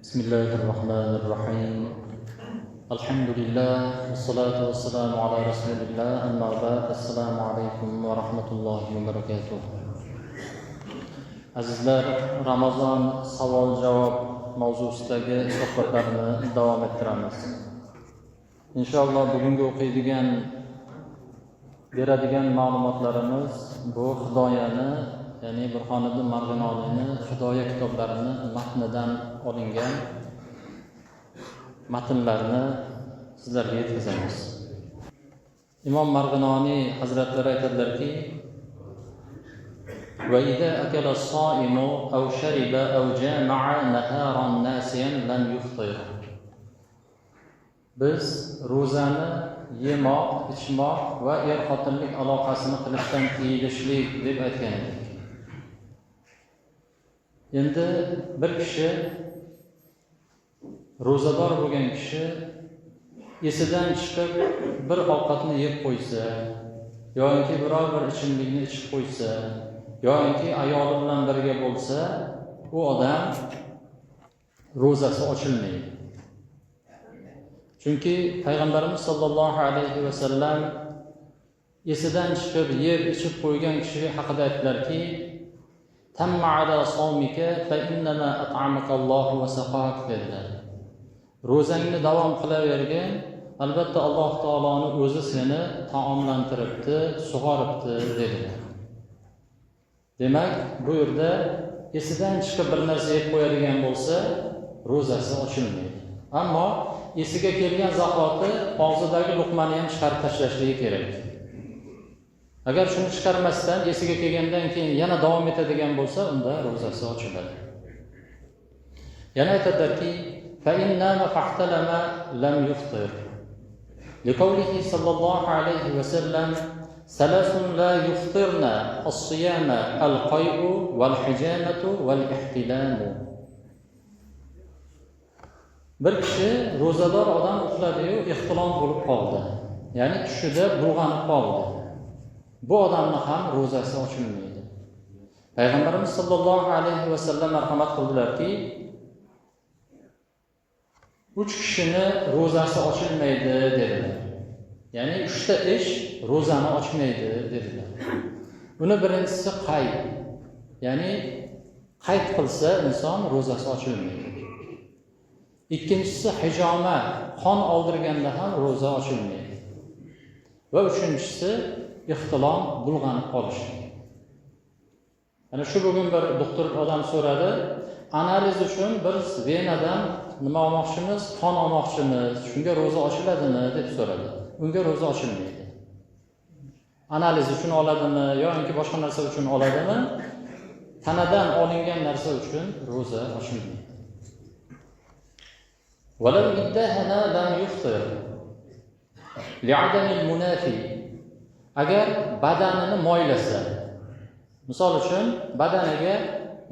بسم الله الرحمن الرحيم الحمد لله والصلاة والسلام على رسول الله أما بعد السلام عليكم ورحمة الله وبركاته. Azizlar, Ramazon savol-javob mavzusidagi suhbatlarni davom ettiramiz. Inshaalloh bugungi o'qiydigan, beradigan ma'lumotlarimiz bu Hidoyani, ya'ni Burhoniddin Marg'inoniyni Hidoya kitoblarini matnidan olingan matnlarni sizlarga yetkazamiz. Imom Marg'inoniy Hazratlari aytadilarki: وَإِذَا أَكَلَ الصَّائِمُ أَوْ شَرِبَ أَوْ جَامَعَ نَهَارًا نَاسِيًا لَمْ يُفْطِرْ. Biz ro'zani yemoq, ichmoq va er-xotinlik aloqasini qilishdan tiyilishlik deb aytgan edik. Endi bir kishi, ro'zador bo'lgan kishi esidan chiqib bir ovqatni yeb qo'ysa, yoki biror bir ichimlikni ichib qo'ysa, yoki ayoli bilan birga bo'lsa, u odam ro'zasi ochilmaydi. Chunki payg'ambarimiz sollallohu alayhi vasallam esidan chiqib yeb ichib qo'ygan kishi haqida aytdilarki: "Tamma ala sawmika fa innama at'amaka Alloh va saqak" dedilar. Ro'zangni davom qilavergin, albatta Alloh taoloning o'zi seni taomlantiribdi, sug'oribdi dedilar. Demak, bu yerda esidan chiqib bir narsa yeb qo'yadigan bo'lsa, ro'zasi ochilmaydi. Ammo esiga kelgan zahoti og'zidagi luqmani ham chiqarib tashlashligi kerak. Agar shuni chiqarmasdan esiga kelgandan keyin yana davom etadigan bo'lsa, unda ro'zasi ochiladi. Yana aytadilarki: "Fa inna fahtalama lam yuftir." Liqawlihi sallallohu alayhi va sallam: "Salasun la yuftirna as-siyama al-qay'u wal-hijamatu wal-ihtilamu." Bir kishi ro'zador odam uxladi-yu, ixtilom bo'lib qoldi. Ya'ni tushida bulg'anib qoldi. Bu odamning ham ro'zasi ochilmaydi. Payg'ambarimiz sollallohu alayhi va sallam marhamat qildilarki, 3 kishini ro'zasi ochilmaydi dedilar. Ya'ni 3 ta ish ro'zani ochmaydi dedilar. Uni birinchisi qayd. Ya'ni qayd qilsa inson ro'zasi ochilmaydi. Ikkinchisi hijoma, qon oldirganda ham ro'za ochilmaydi. Va uchinchisi ixtilom, bulg'anib qolish. Ana shu bugun bir doktor odam so'radi, analiz uchun biz venadan nima olmoqchimiz? Qon olmoqchimiz. Shunga ro'za ochiladimi deb so'radi. Unga ro'za ochilmaydi. Analiz uchun oladimi yoki boshqa narsa uchun oladimi? Tanadan olingan narsa uchun ro'za ochilmaydi. وَلَوْ إِدَّهَنَا لَمْ يُفْطِرْ لِعَدَمِ الْمُنَافِي. Agar badanini moylasa, misol uchun badaniga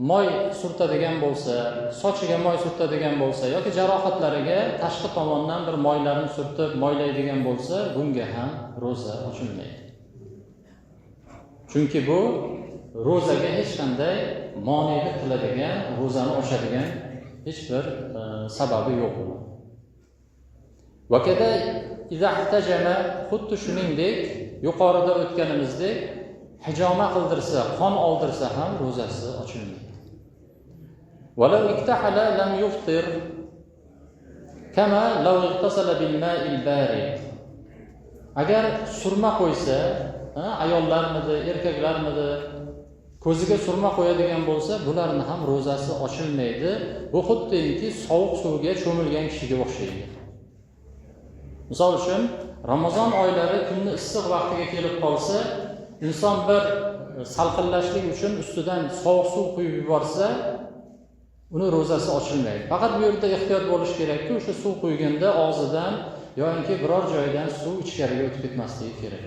moy surtadigan bo'lsa, sochiga moy surtadigan bo'lsa yoki jarohatlariga tashqi tomondan bir moylarni surtib moylaydigan bo'lsa, bunga ham ro'za ochilmaydi. Chunki bu ro'zaga hech qanday monelik qiladigan, ro'zani ochadigan hech bir sababi yo'q. Vakada iza ihtajama, xuddi shuningdek yuqorida o'tganimizdek hijoma qildirsa, qon oldirsa ham ro'zasi ochilmaydi. Walau iktahala lam yuftir kama law igtasala bil ma'il barid. Agar surma qo'ysa, ayollarmidi, erkaklarmidi, ko'ziga surma qo'yadigan bo'lsa, bularning ham ro'zasi ochilmaydi. Bu xuddiki sovuq suvga cho'milgan kishiga o'xshaydi. Misol uchun, Ramazon oylari kunni issiq vaqtiga kelib qolsa, inson bir salqinlashlik uchun ustidan sovuq suv quyib yuborsa, uni ro'zasi ochilmaydi. Faqat bu yerda ehtiyot bo'lish kerakki, o'sha suv quyganda og'zidan yoki biror joydan suv ichkariga o'tib ketmasligi kerak.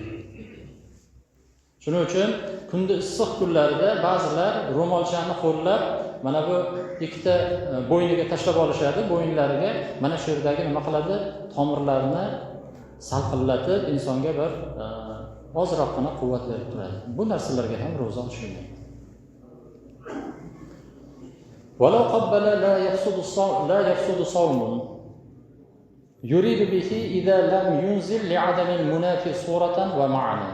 Shuning uchun kunda issiq kunlarda ba'zilar ro'molchani qo'llab mana bu ikkita bo'yniga tashlab olishadi, bo'yinlariga mana shu yerdagi nima qiladi? Tomirlarni salqinlatib, insonga bir ozroqgina quvvat berib turadi. Bu narsalarga ham ro'za ochilmaydi. ولو قبل لا يفسد صوم يريد به إذا لم ينزل لعدم المنافي صورة ومعنى.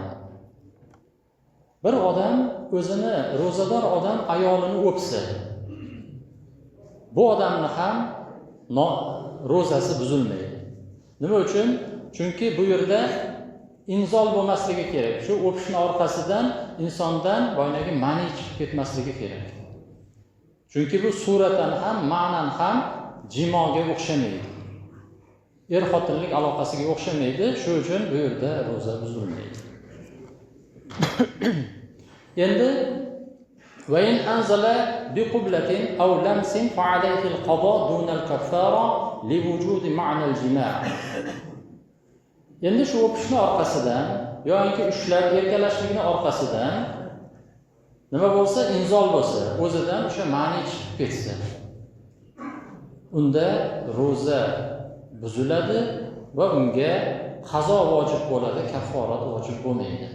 Bir odam o'zini ro'zador odam ayolini o'psa, bu odamni ham ro'zasi buzilmaydi. Nima uchun? Chunki bu yerda inzol bo'lmasligi kerak. Shu o'pishning orqasidan insondan boyagi ma'ni chiqib ketmasligi kerak. Chunki bu suratan ham, ma'nan ham jimoga o'xshamaydi. Er-xotinlik aloqasiga o'xshamaydi. Shu uchun bu yerda ro'za buzilmaydi. Endi وإن أنزل بقبلة أو لمس فعليه القضاء دون الكفارة لوجود معنى الجماع. Endi shu o'pishni orqasidan yoki ushlab erkalashlikning orqasidan nima bo'lsa, inzol bo'lsa, o'zidan o'sha ma'ni chiqib ketsa, unda ro'za buziladi va unga qazo vojib bo'ladi, kafforat vojib bo'lmaydi.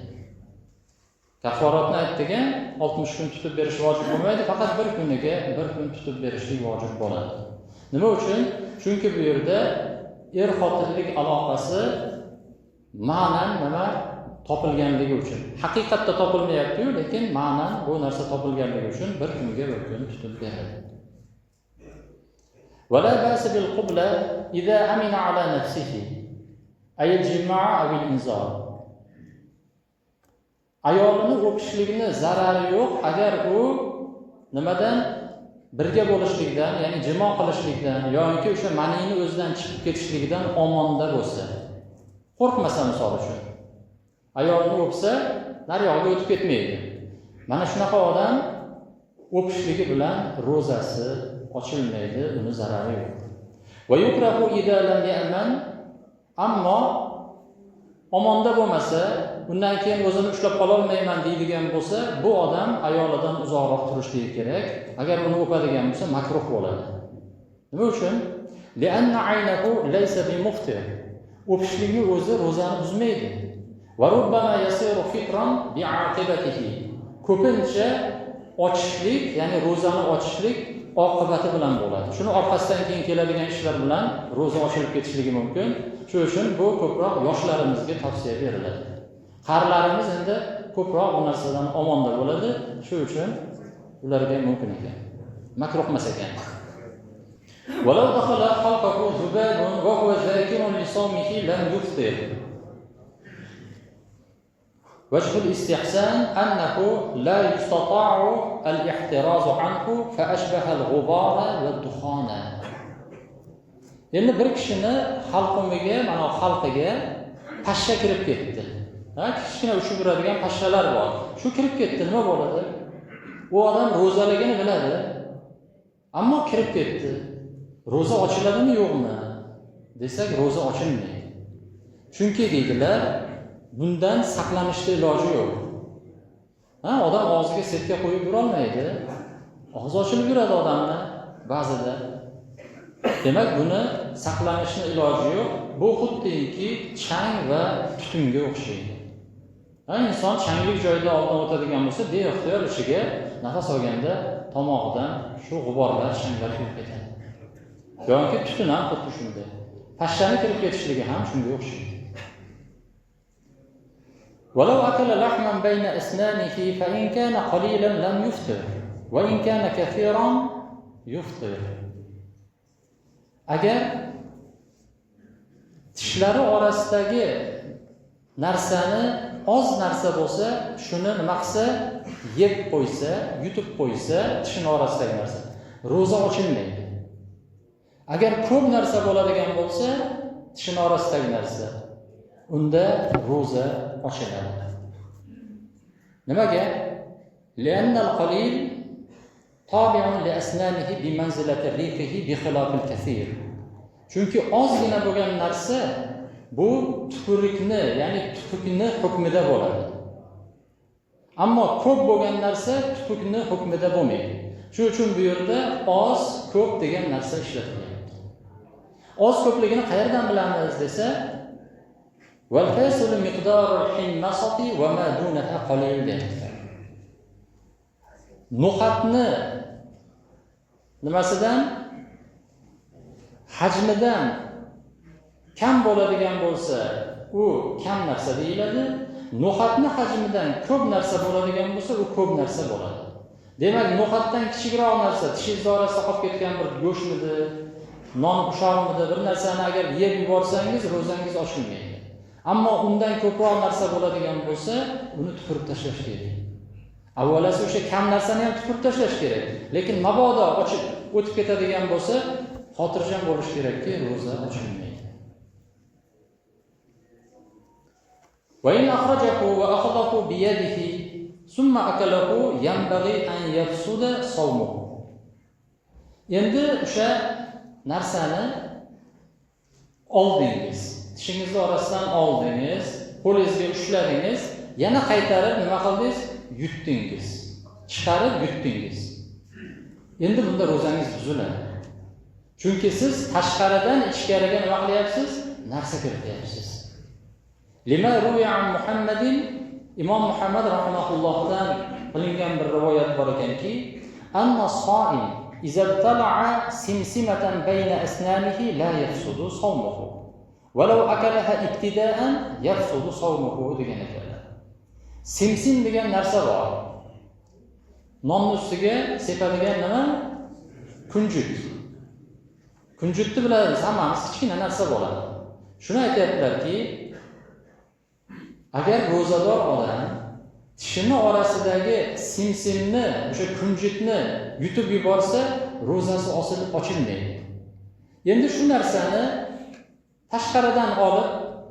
Kafforatni aytdigan 60 kun tutib berish vojib bo'lmaydi, faqat bir kun tutib berishlik vojib bo'ladi. Nima uchun? Chunki bu yerda er-xotinlik aloqasi ma'nan nima topilganligi uchun. Haqiqatda topilmayapti-yu, lekin ma'nan bu narsa topilganligi uchun bir kun tutib beradi. ولا بأس بالقبلة إذا أمن على نفسه أي الجماع أو الإنزال. Ayolini o'pishligini zarari yo'q agar u nimadan birga bo'lishlikdan, ya'ni jimo qilishlikdan yoki o'sha manini o'zidan chiqib ketishligidan omonda bo'lsa. Qo'rqmasa, misol uchun ayolni o'psa, naryoqqa o'tib ketmaydi. Mana shunaqa odam o'pishligi bilan ro'zasi ochilmaydi, uni zarari yo'q. Va yukrahu idza lam ya'man, ammo omonda bo'lmasa, undan keyin o'zini ushlab qola olmayman deydigan bo'lsa, bu odam ayolidan uzoqroq turishligi kerak. Agar uni o'padigan bo'lsa, makruh bo'ladi. Nima uchun? Li'anna aynahu laysa bimuftir. O'pishlikni o'zi ro'zani buzmaydi. Va rubbama yasiru fitran bi'aqibatihi. Ko'pincha ochishlik, ya'ni ro'zani ochishlik oqibati bilan bo'ladi. Shuni orqasidan keyin keladigan ishlar bilan ro'za ochilib ketishligi mumkin. Shuning uchun bu ko'proq yoshlarimizga tavsiya beriladi. Qarilarimiz endi ko'proq bu narsadan omonda bo'ladi. Shuning uchun ularga mumkin ekan. Makruh emas ekan. ولو دخل حلقه ذباب وهو ذاكر لصومه لم يفطر. وجه الاستحسان أنه لا يستطاع الاحتراز عنه فأشبه الغبار والدخان. Endi bir kishini xalqimiga, mana xalqiga pashsha kirib ketdi. Kichkina ushib yuradigan pashshalar bor. Shu kirib ketdi, nima bo'ladi? U odam ro'zaligini biladi, ammo kirib ketdi. Ro'za ochiladimi, yo'qmi? Desak, ro'za ochilmaydi. Chunki deydilar, bundan saqlanishga iloji yo'q. Odam og'ziga setka qo'yib yura olmaydi. Og'zi ochilib yuradi odamni ba'zida. Demak, buni saqlanishning iloji yo'q. Bu xuddiki chang va tutunga o'xshaydi. Inson changlik joyda oldan o'tadigan bo'lsa, beixtiyor ishiga nafas olganda tomog'idan shu g'uborlar, changlar kirib ketadi. Yoki tutun ham xuddi shunday. Pashshani kirib ketishligi ham shunga o'xshaydi. ولو أكل لحما بين أسنانه فإن كان قليلا لم يفطر وإن كان كثيرا يفطر. Agar tishlari orasidagi narsani oz narsa bo'lsa, shuni nima qilsa, yeb qo'ysa, yutib qo'ysa, tishning orasidagi narsa, ro'za ochilmaydi. Agar ko'p narsa bo'ladigan bo'lsa, tishning orasidagi narsa, unda ro'za ochiladi. Nimaga? Li'anna al-qalil tabi'un li asnanihi bi manzilati riqihi bi khilaf al-kathir. Chunki ozgina bo'lgan narsa bu tupurikni, ya'ni tupukni hukmida bo'ladi. Ammo ko'p bo'lgan narsa tupukni hukmida bo'lmaydi. Shuning uchun bu yerda oz, ko'p degan narsa ishlatilyapti. Oz ko'pligini qayerdan bilamiz desa, والفاصل مقدار الحنصة وما دونها قليل. No'xatni Nimasidan? Hajmidan kam bo'ladigan bo'lsa, u kam narsa deyiladi. No'xatni hajmidan ko'p narsa bo'ladigan bo'lsa, u ko'p narsa bo'ladi. Demak, no'xatdan kichikroq narsa, tishingiz orasida qolib ketgan bir go'shtmidi, non ushoqmidi, bir narsani agar yeb yuborsangiz, ro'zangiz ochilmaydi. Ammo undan ko'proq narsa bo'ladigan bo'lsa, uni tupurib tashlash kerak. Avvalasi o'sha kam narsani ham tupurib tashlash kerak. Lekin mabodo ochib o'tib ketadigan bo'lsa, xotirjam bo'lish kerakki, ro'za ochilmaydi. وإن أخرجه وأخذه بيده ثم أكله ينبغي أن يفسد صومه. Endi o'sha narsani oldingiz, tishingizni orasidan oldingiz, qo'lingizga ushladingiz, yana qaytarib nima qildingiz? Yutdingiz. Chiqarib yutdingiz. Endi bunda ro'zangiz buziladi. Chunki siz tashqaridan ichkariga nima qilyapsiz? Narsa kirityapsiz. Lima ruwiya an Muhammadin, Imom Muhammad rahimahullohdan qilingan bir rivoyat bor ekanki, anna so'im iza tala'a simsimatan bayna asnanihi la yafsudu sawmuhu. Walau akalaha ibtida'an yafsudu sawmuhu degan ekanlar. Simsim degan narsa bor. Nonning ustiga sepadigan nima? Kunjut. Kunjutni bilasiz, hammamiz kichkina narsa bo'ladi. Shuni aytayaptilarki, agar ro'zador odam tishini orasidagi simsimni, o'sha kunjutni yutib yuborsa, ro'zasi ochilmaydi. Endi shu narsani tashqaridan olib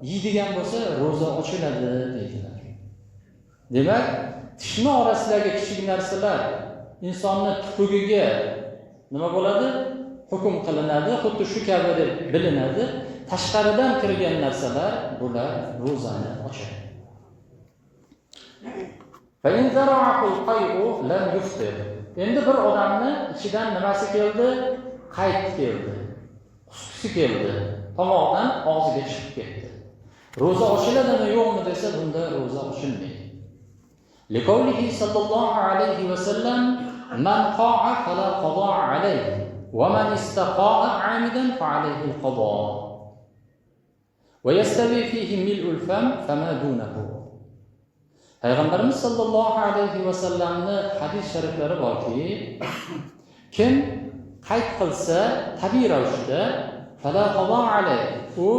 yeydigan bo'lsa, ro'za ochiladi deydilar. Demak, tishni orasidagi kichik narsalar insonni tupugiga nima bo'ladi? Hukm qilinadi, xuddi shu kabi deb bilinadi. Tashqaridan kirgan narsalar bular ro'zani ochadi. Fa in zara'ul qay'u lam yuftir. Endi bir odamni ichidan nimasi keldi? Qayt keldi. Qusqisi keldi. Tomog'idan og'ziga chiqib ketdi. Ro'za ochiladimi yo'qmi desa, bunda ro'za ochilmaydi. Liqawlihi sallallohu alayhi va sallam man qa'a fala qada alayhi wa man istaqa'a 'amidan fa alayhi al-qada. Wa yastawi fihi mil'ul fam fama dunahu. Payg'ambarimiz sallallohu alayhi va sallamning hadis shariflari borki, kim qayt qilsa tabiiy ravishda fala qada alayhi, u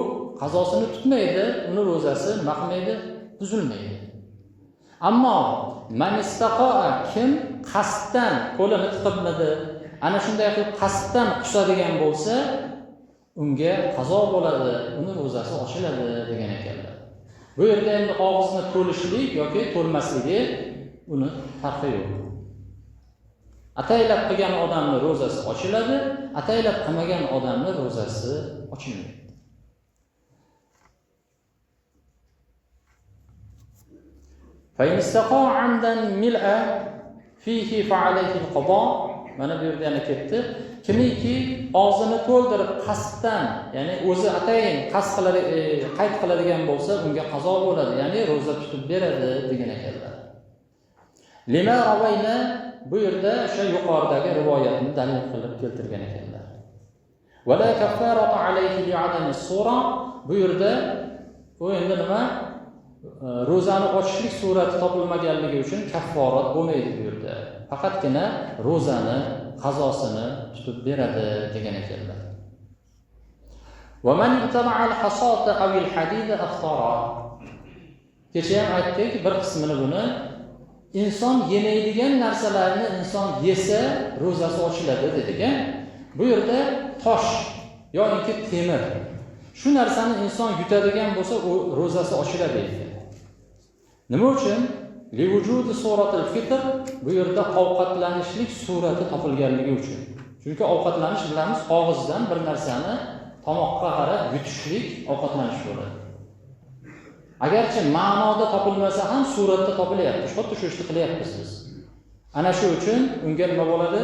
qazosini tutmaydi, uni ro'zasi nima qilmaydi? Buzilmaydi. Ammo man istaqo'a, kim qasddan qo'lini tiqibmidi, ana shunday qilib qasddan qusadigan bo'lsa, unga qazo bo'ladi, uni ro'zasi ochiladi degan ekanlar. Bu yerda endi og'izni to'lishlik yoki to'lmasligi uni farqi yo'q. Ataylab qilgan odamning ro'zasi ochiladi, ataylab qilmagan odamning ro'zasi ochilmaydi. Fa in istaqa'a 'amdan mil'a fihi fa alayhi al-qada. Mana bu yerda yana ketdi. Kimiki og'zini to'ldirib qasddan, ya'ni o'zi atayin qayt qiladigan bo'lsa, unga qazo bo'ladi, ya'ni ro'za tutib beradi degan ekanlar. Lima rawayna, bu yerda o'sha yuqoridagi rivoyatni dalil qilib keltirgan ekanlar. Wala kaffaratu alayhi li'adami sura, bu yerda u endi nima? Ro'zani ochishlik surati topilmaganligi uchun kafforat bo'lmaydi bu yerda. Faqatgina ro'zani qazosini tutib beradi degan ekanlar. Va man ittama'a al-hasata aw al-hadida aftara. Kecha ham aytdik, bir qismini buni inson yemaydigan narsalarni inson yesa ro'zasi ochiladi dedik-a. Bu yerda tosh yoki temir, shu narsani inson yutadigan bo'lsa, u ro'zasi ochiladi ekan. Nima uchun? Li vujudi suratul fitr, bu yerda ovqatlanishlik surati topilganligi uchun. Chunki ovqatlanish bilamiz, og'izdan bir narsani tomoqqa qarab yutishlik ovqatlanish bo'ladi. Agarchi ma'noda topilmasa ham suratda topilyapti. Xuddi shu ishni qilyapmiz biz. Ana shu uchun unga nima bo'ladi?